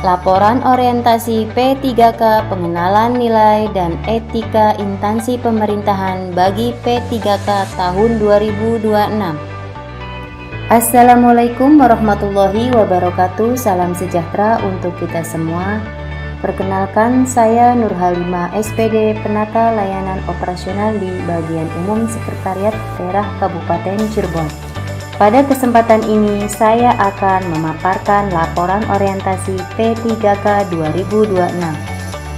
Laporan orientasi P3K pengenalan nilai dan etika instansi pemerintahan bagi P3K tahun 2026. Assalamualaikum warahmatullahi wabarakatuh. Salam sejahtera untuk kita semua. Perkenalkan, saya Nur Halimah, SPD Penata Layanan Operasional di Bagian Umum Sekretariat Daerah Kabupaten Cirebon. Pada kesempatan ini, saya akan memaparkan laporan orientasi P3K 2026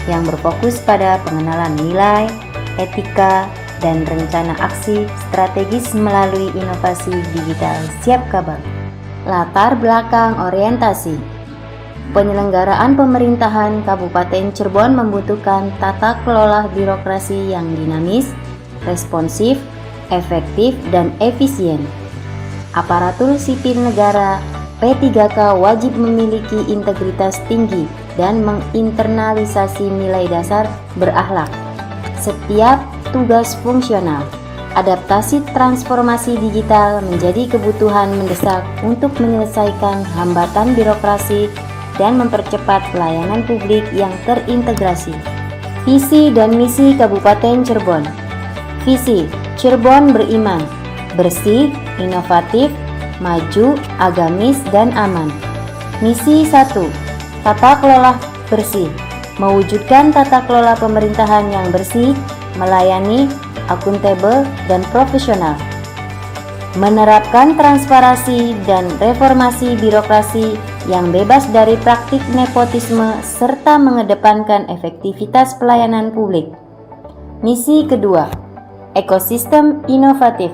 yang berfokus pada pengenalan nilai, etika, dan rencana aksi strategis melalui inovasi digital siap kabar. Latar belakang orientasi. Penyelenggaraan pemerintahan Kabupaten Cirebon membutuhkan tata kelola birokrasi yang dinamis, responsif, efektif, dan efisien. Aparatur sipil negara P3K wajib memiliki integritas tinggi dan menginternalisasi nilai dasar berakhlak. Setiap tugas fungsional, adaptasi transformasi digital menjadi kebutuhan mendesak untuk menyelesaikan hambatan birokrasi dan mempercepat pelayanan publik yang terintegrasi. Visi dan misi Kabupaten Cirebon. Visi: Cirebon beriman, bersih, inovatif, maju, agamis, dan aman. Misi 1. Tata kelola bersih. Mewujudkan tata kelola pemerintahan yang bersih, melayani, akuntabel, dan profesional. Menerapkan transparansi dan reformasi birokrasi yang bebas dari praktik nepotisme serta mengedepankan efektivitas pelayanan publik. Misi kedua, ekosistem inovatif.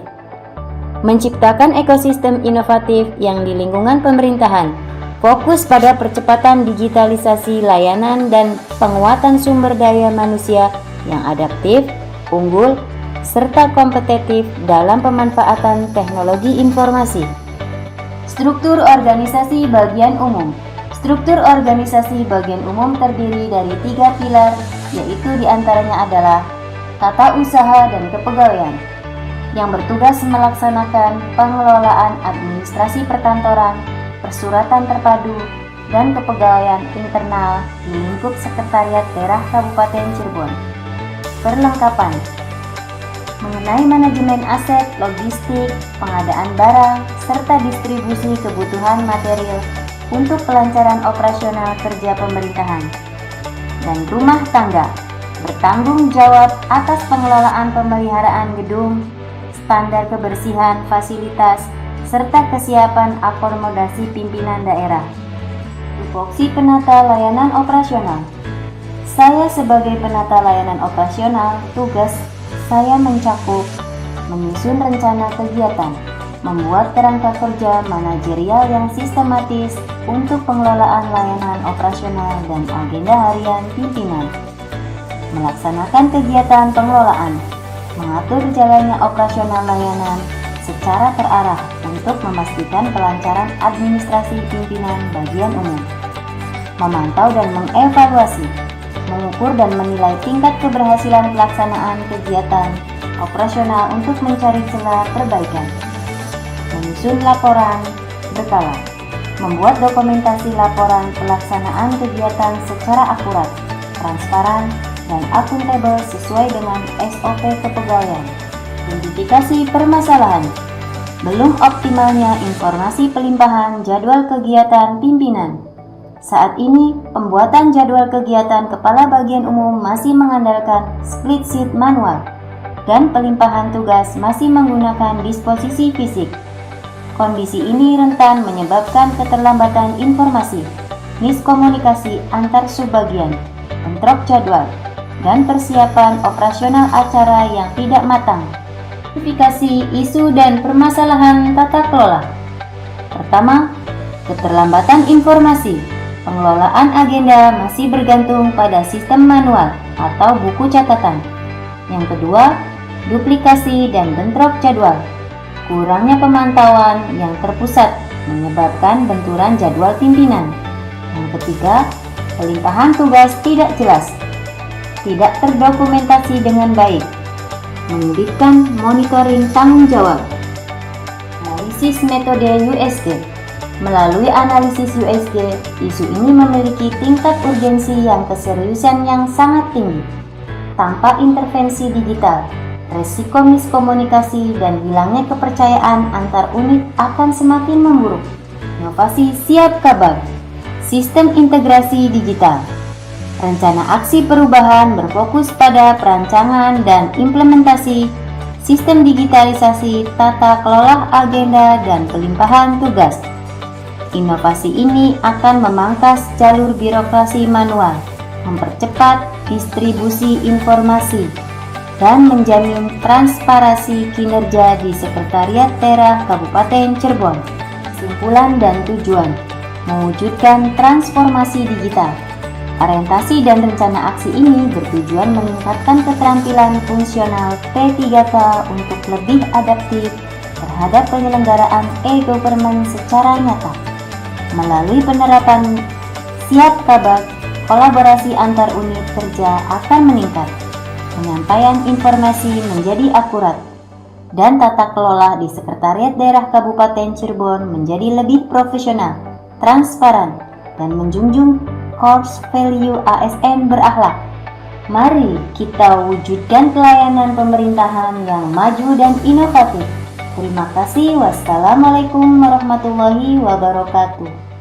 Menciptakan ekosistem inovatif yang di lingkungan pemerintahan, fokus pada percepatan digitalisasi layanan dan penguatan sumber daya manusia yang adaptif, unggul, serta kompetitif dalam pemanfaatan teknologi informasi. Struktur organisasi bagian umum. Struktur organisasi bagian umum terdiri dari 3 pilar, yaitu diantaranya adalah tata usaha dan kepegawaian, yang bertugas melaksanakan pengelolaan administrasi perkantoran, persuratan terpadu, dan kepegawaian internal di lingkup Sekretariat Daerah Kabupaten Cirebon. Perlengkapan mengenai manajemen aset, logistik, pengadaan barang, serta distribusi kebutuhan material untuk kelancaran operasional kerja pemerintahan. Dan rumah tangga bertanggung jawab atas pengelolaan pemeliharaan gedung, standar kebersihan fasilitas, serta kesiapan akomodasi pimpinan daerah. Tupoksi penata layanan operasional. Saya sebagai penata layanan operasional, tugas saya mencakup menyusun rencana kegiatan, membuat kerangka kerja manajerial yang sistematis untuk pengelolaan layanan operasional dan agenda harian pimpinan, melaksanakan kegiatan pengelolaan, mengatur jalannya operasional layanan secara terarah untuk memastikan kelancaran administrasi pimpinan bagian umum, memantau dan mengevaluasi, mengukur dan menilai tingkat keberhasilan pelaksanaan kegiatan operasional untuk mencari celah perbaikan, menyusun laporan berkala, membuat dokumentasi laporan pelaksanaan kegiatan secara akurat, transparan, dan akuntabel sesuai dengan SOP kepegawaian. Identifikasi permasalahan. Belum optimalnya informasi pelimpahan jadwal kegiatan pimpinan. Saat ini, pembuatan jadwal kegiatan kepala bagian umum masih mengandalkan split sheet manual dan pelimpahan tugas masih menggunakan disposisi fisik. Kondisi ini rentan menyebabkan keterlambatan informasi, miskomunikasi antar subbagian, bentrok jadwal, dan persiapan operasional acara yang tidak matang. Identifikasi isu dan permasalahan tata kelola. Pertama, keterlambatan informasi. Pengelolaan agenda masih bergantung pada sistem manual atau buku catatan. Yang kedua, duplikasi dan bentrok jadwal. Kurangnya pemantauan yang terpusat menyebabkan benturan jadwal pimpinan. Yang ketiga, pelimpahan tugas tidak jelas, tidak terdokumentasi dengan baik, menyulitkan monitoring tanggung jawab. Analisis metode USD. Melalui analisis USG, isu ini memiliki tingkat urgensi yang keseriusan yang sangat tinggi. Tanpa intervensi digital, resiko miskomunikasi dan hilangnya kepercayaan antar unit akan semakin memburuk. Inovasi siap kabag. Sistem integrasi digital. Rencana aksi perubahan berfokus pada perancangan dan implementasi sistem digitalisasi tata kelola agenda dan pelimpahan tugas. Inovasi ini akan memangkas jalur birokrasi manual, mempercepat distribusi informasi, dan menjamin transparansi kinerja di Sekretariat Daerah Kabupaten Cirebon. Kesimpulan dan tujuan: mewujudkan transformasi digital. Orientasi dan rencana aksi ini bertujuan meningkatkan keterampilan fungsional P3K untuk lebih adaptif terhadap penyelenggaraan e-government secara nyata. Melalui penerapan siap kabag, kolaborasi antar unit kerja akan meningkat, penyampaian informasi menjadi akurat, dan tata kelola di Sekretariat Daerah Kabupaten Cirebon menjadi lebih profesional, transparan, dan menjunjung core value ASN berakhlak. Mari kita wujudkan pelayanan pemerintahan yang maju dan inovatif. Terima kasih. Wassalamualaikum warahmatullahi wabarakatuh.